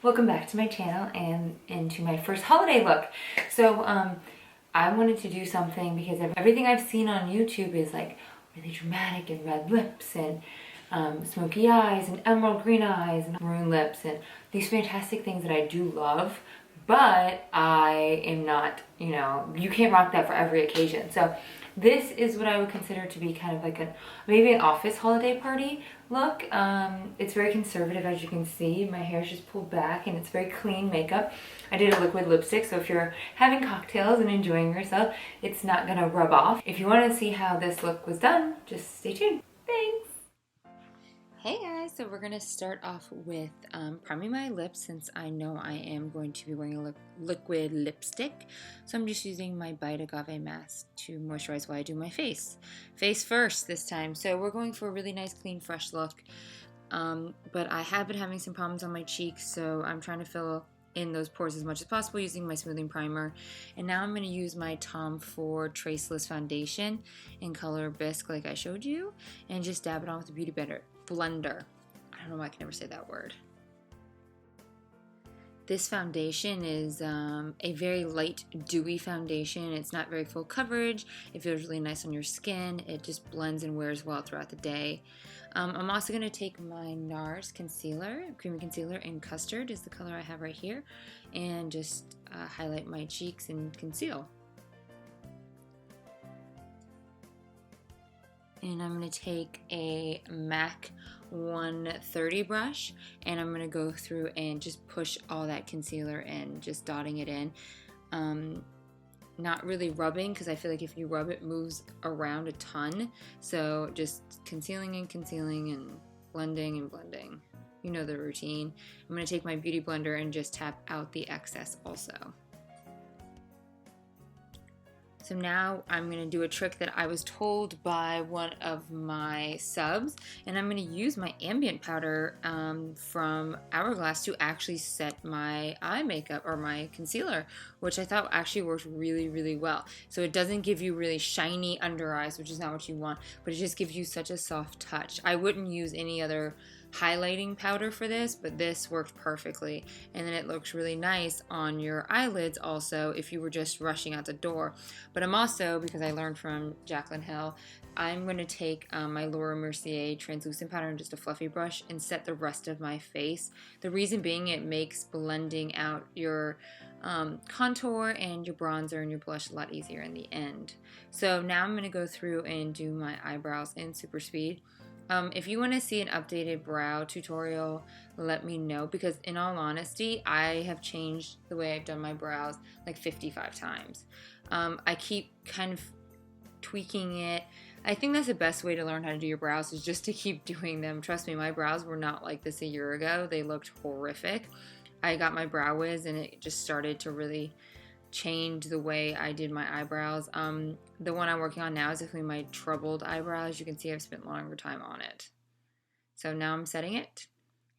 Welcome back to my channel and into my first holiday look. So I wanted to do something because everything I've seen on YouTube is like really dramatic and red lips and smoky eyes and emerald green eyes and maroon lips and these fantastic things that I do love, but I am not, you can't rock that for every occasion. So this is what I would consider to be kind of like maybe an office holiday party look. It's very conservative, as you can see. My hair is just pulled back and it's very clean makeup. I did a liquid lipstick, so if you're having cocktails and enjoying yourself, it's not gonna rub off. If you want to see how this look was done, just stay tuned. Thanks! Hey guys, so we're going to start off with priming my lips since I know I am going to be wearing a liquid lipstick. So I'm just using my Bite Agave mask to moisturize while I do my face. Face first this time. So we're going for a really nice, clean, fresh look. But I have been having some problems on my cheeks, so I'm trying to fill in those pores as much as possible using my smoothing primer. And now I'm going to use my Tom Ford Traceless Foundation in color Bisque like I showed you, and just dab it on with a beauty blender. I don't know why I can never say that word. This foundation is a very light, dewy foundation. It's not very full coverage. It feels really nice on your skin. It just blends and wears well throughout the day. I'm also going to take my NARS concealer, creamy concealer in Custard is the color I have right here, and just highlight my cheeks and conceal. And I'm going to take a MAC 130 brush and I'm going to go through and just push all that concealer in, just dotting it in. Not really rubbing, because I feel like if you rub it moves around a ton. So just concealing and concealing and blending and blending. You know the routine. I'm going to take my beauty blender and just tap out the excess also. So now I'm going to do a trick that I was told by one of my subs, and I'm going to use my ambient powder from Hourglass to actually set my eye makeup or my concealer, which I thought actually worked really, really well. So it doesn't give you really shiny under eyes, which is not what you want, but it just gives you such a soft touch. I wouldn't use any other highlighting powder for this, but this worked perfectly, and then it looks really nice on your eyelids also if you were just rushing out the door. But I'm also, because I learned from Jaclyn Hill, I'm going to take my Laura Mercier translucent powder and just a fluffy brush and set the rest of my face. The reason being, it makes blending out your contour and your bronzer and your blush a lot easier in the end. So now I'm going to go through and do my eyebrows in super speed. If you want to see an updated brow tutorial, let me know, because in all honesty, I have changed the way I've done my brows like 55 times. I keep kind of tweaking it. I think that's the best way to learn how to do your brows, is just to keep doing them. Trust me, my brows were not like this a year ago. They looked horrific. I got my Brow Wiz and it just started to really change the way I did my eyebrows. The one I'm working on now is definitely my troubled eyebrows. You can see I've spent longer time on it. So now I'm setting it.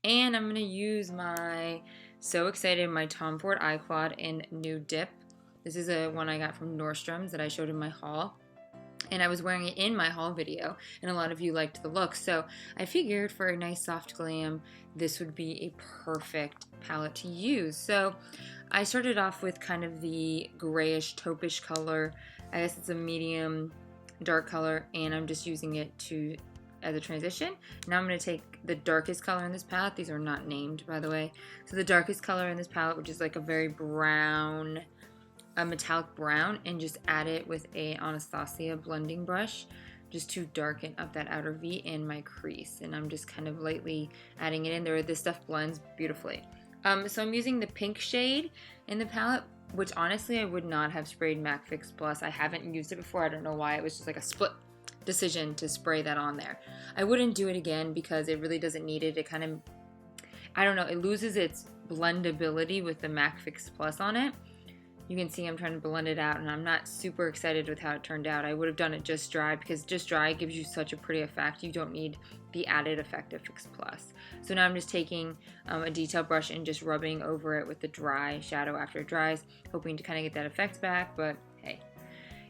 And I'm going to use my Tom Ford Eye Quad in Nude Dip. This is a one I got from Nordstrom's that I showed in my haul. And I was wearing it in my haul video, and a lot of you liked the look. So I figured for a nice soft glam, this would be a perfect palette to use. So I started off with kind of the grayish taupish color. I guess it's a medium dark color, and I'm just using it as a transition. Now I'm going to take the darkest color in this palette. These are not named, by the way. So the darkest color in this palette, which is like a very brown, a metallic brown, and just add it with a Anastasia blending brush just to darken up that outer V and my crease. And I'm just kind of lightly adding it in there. This stuff blends beautifully. So I'm using the pink shade in the palette, which honestly I would not have sprayed MAC Fix Plus. I haven't used it before. I don't know why. It was just like a split decision to spray that on there. I wouldn't do it again because it really doesn't need it. It kind of, I don't know, it loses its blendability with the MAC Fix Plus on it. You can see I'm trying to blend it out, and I'm not super excited with how it turned out. I would have done it just dry, because just dry gives you such a pretty effect. You don't need the added effect of Fix Plus. So now I'm just taking a detail brush and just rubbing over it with the dry shadow after it dries, hoping to kind of get that effect back, but hey,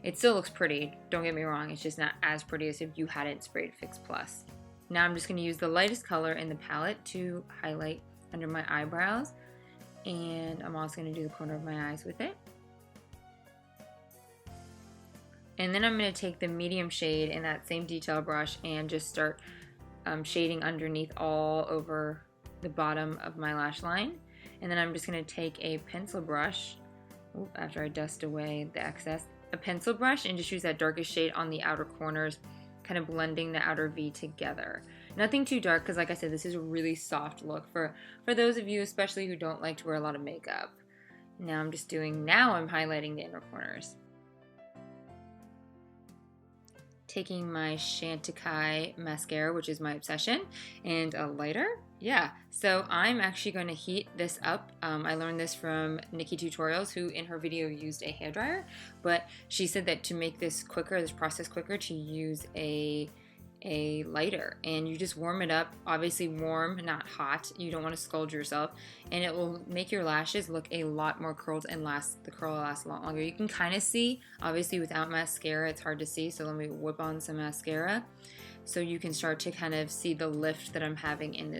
it still looks pretty. Don't get me wrong, it's just not as pretty as if you hadn't sprayed Fix Plus. Now I'm just going to use the lightest color in the palette to highlight under my eyebrows. And I'm also going to do the corner of my eyes with it. And then I'm going to take the medium shade in that same detail brush and just start shading underneath all over the bottom of my lash line. And then I'm just going to take a pencil brush, after I dust away the excess, a pencil brush, and just use that darkest shade on the outer corners, kind of blending the outer V together. Nothing too dark, because like I said, this is a really soft look for those of you especially who don't like to wear a lot of makeup. Now I'm highlighting the inner corners. Taking my Chantecaille mascara, which is my obsession, and a lighter. Yeah, so I'm actually going to heat this up. I learned this from Nikkietutorials, who in her video used a hairdryer, but she said that to make this process quicker, to use a lighter, and you just warm it up, obviously warm, not hot. You don't want to scald yourself, and it will make your lashes look a lot more curled and the curl will last a lot longer. You can kind of see, obviously without mascara it's hard to see, so let me whip on some mascara so you can start to kind of see the lift that I'm having in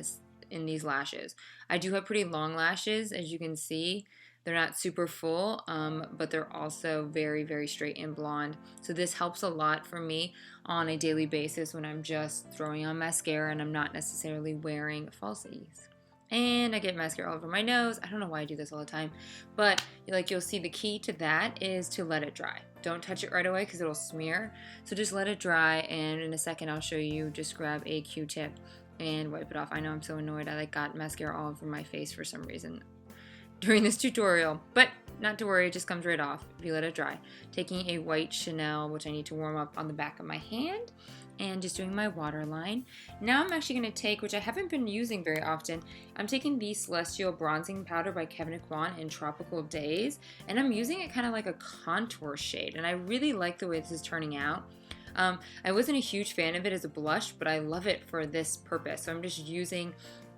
these lashes. I do have pretty long lashes, as you can see. They're not super full, but they're also very, very straight and blonde. So this helps a lot for me on a daily basis when I'm just throwing on mascara and I'm not necessarily wearing falsies. And I get mascara all over my nose. I don't know why I do this all the time, but like you'll see, the key to that is to let it dry. Don't touch it right away because it'll smear. So just let it dry, and in a second I'll show you. Just grab a Q-tip and wipe it off. I know, I'm so annoyed. I got mascara all over my face for some reason during this tutorial, but not to worry, it just comes right off if you let it dry. Taking a white Chanel, which I need to warm up on the back of my hand, and just doing my waterline. Now I'm actually going to take, which I haven't been using very often, I'm taking the Celestial Bronzing Powder by Kevyn Aucoin in Tropical Days, and I'm using it kind of like a contour shade, and I really like the way this is turning out. I wasn't a huge fan of it as a blush, but I love it for this purpose, so I'm just using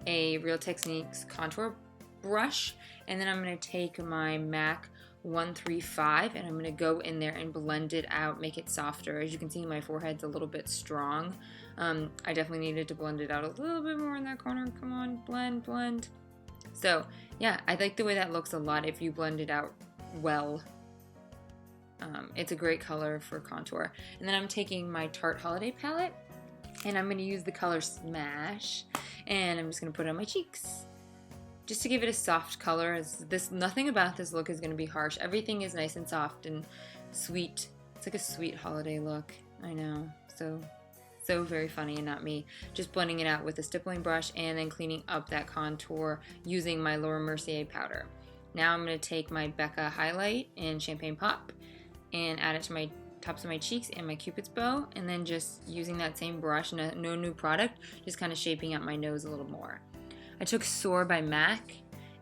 a Real Techniques contour brush, and then I'm going to take my MAC 135 and I'm going to go in there and blend it out, make it softer. As you can see, my forehead's a little bit strong. I definitely needed to blend it out a little bit more in that corner. Come on, blend, blend. So yeah, I like the way that looks a lot if you blend it out well. It's a great color for contour. And then I'm taking my Tarte Holiday palette and I'm going to use the color Smash, and I'm just going to put it on my cheeks, just to give it a soft color. Nothing about this look is going to be harsh. Everything is nice and soft and sweet. It's like a sweet holiday look. I know, so very funny and not me. Just blending it out with a stippling brush and then cleaning up that contour using my Laura Mercier powder. Now I'm going to take my Becca highlight in Champagne Pop and add it to my tops of my cheeks and my Cupid's bow, and then just using that same brush, no new product, just kind of shaping out my nose a little more. I took Soar by MAC,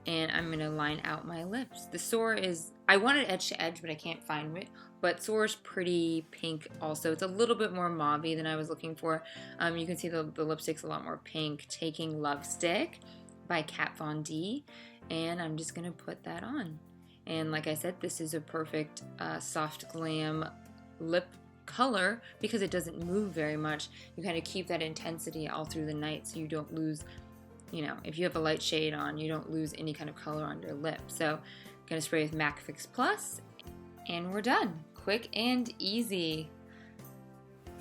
and I'm going to line out my lips. The Soar is, I wanted edge to edge, but I can't find it. But Soar's pretty pink also. It's a little bit more mauve-y than I was looking for. You can see the lipstick's a lot more pink. Taking Love Stick by Kat Von D, and I'm just going to put that on. And like I said, this is a perfect soft glam lip color because it doesn't move very much. You kind of keep that intensity all through the night so you don't lose, if you have a light shade on, you don't lose any kind of color on your lip. So I'm going to spray with MAC Fix Plus, and we're done. Quick and easy.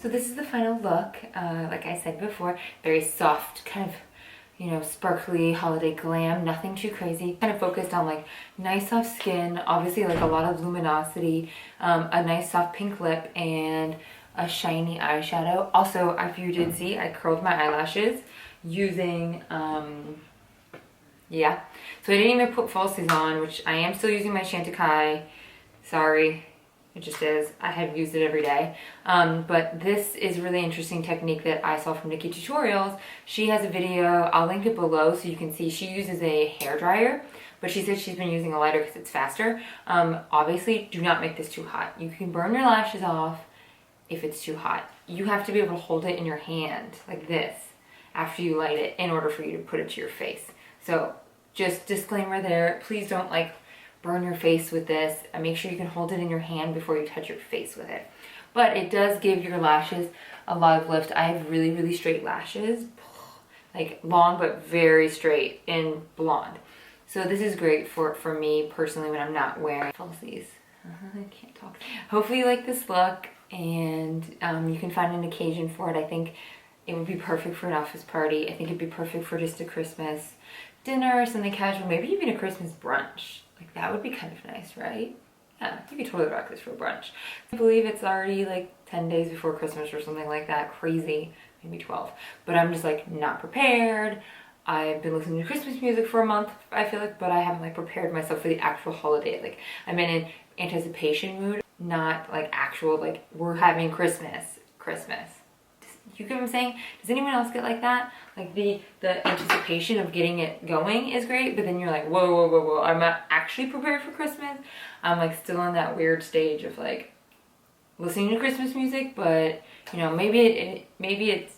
So this is the final look. Like I said before, very soft, kind of, sparkly holiday glam, nothing too crazy. Kind of focused on like nice soft skin, obviously like a lot of luminosity, a nice soft pink lip, and a shiny eyeshadow. Also, if you did see, I curled my eyelashes using, yeah. So I didn't even put falsies on, which I am still using my Chantecaille. Sorry, it just is. I have used it every day. But this is a really interesting technique that I saw from Nikkietutorials. She has a video, I'll link it below so you can see. She uses a hairdryer, but she said she's been using a lighter because it's faster. Obviously, do not make this too hot. You can burn your lashes off if it's too hot. You have to be able to hold it in your hand like this after you light it in order for you to put it to your face. So just disclaimer there, please don't burn your face with this, and make sure you can hold it in your hand before you touch your face with it. But it does give your lashes a lot of lift. I have really, really straight lashes, like long but very straight and blonde. So this is great for me personally when I'm not wearing falsies. I can't talk. Hopefully you like this look, and you can find an occasion for it. I think it would be perfect for an office party. I think it'd be perfect for just a Christmas dinner, something casual, maybe even a Christmas brunch. Like that would be kind of nice, right? Yeah, you could totally rock this for a brunch. I believe it's already like 10 days before Christmas or something like that. Crazy. Maybe 12. But I'm just like not prepared. I've been listening to Christmas music for a month, I feel like, but I haven't like prepared myself for the actual holiday. Like I'm in an anticipation mood, not like actual like we're having Christmas. You get what I'm saying? Does anyone else get like that? Like the anticipation of getting it going is great, but then you're like, whoa, I'm not actually prepared for Christmas. I'm like still in that weird stage of like listening to Christmas music, but you know, maybe it's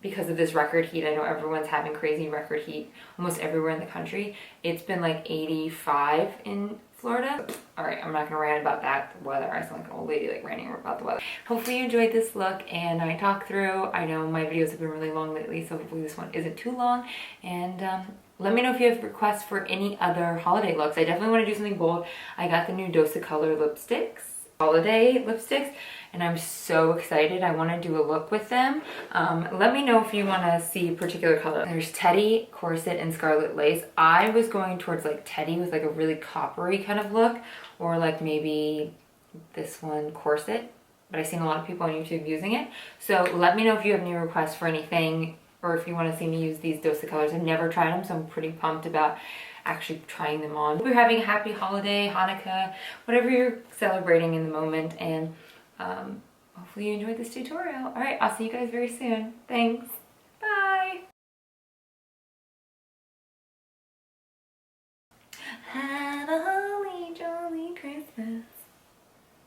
because of this record heat. I know everyone's having crazy record heat almost everywhere in the country. It's been like 85 in Florida. All right, I'm not gonna rant about that weather. I sound like an old lady like ranting about the weather. Hopefully you enjoyed this look and I talked through. I know my videos have been really long lately, so hopefully this one isn't too long. And let me know if you have requests for any other holiday looks. I definitely want to do something bold. I got the new Dose of Color lipsticks, holiday lipsticks, and I'm so excited. I want to do a look with them. Let me know if you want to see a particular color. There's Teddy, Corset, and Scarlet Lace. I was going towards like Teddy with like a really coppery kind of look, or like maybe this one, Corset, but I've seen a lot of people on YouTube using it. So let me know if you have any requests for anything, or if you want to see me use these Dose of Colors. I've never tried them, so I'm pretty pumped about actually trying them on. Hope you're having a happy holiday, Hanukkah, whatever you're celebrating in the moment, and hopefully you enjoyed this tutorial. All right, I'll see you guys very soon. Thanks.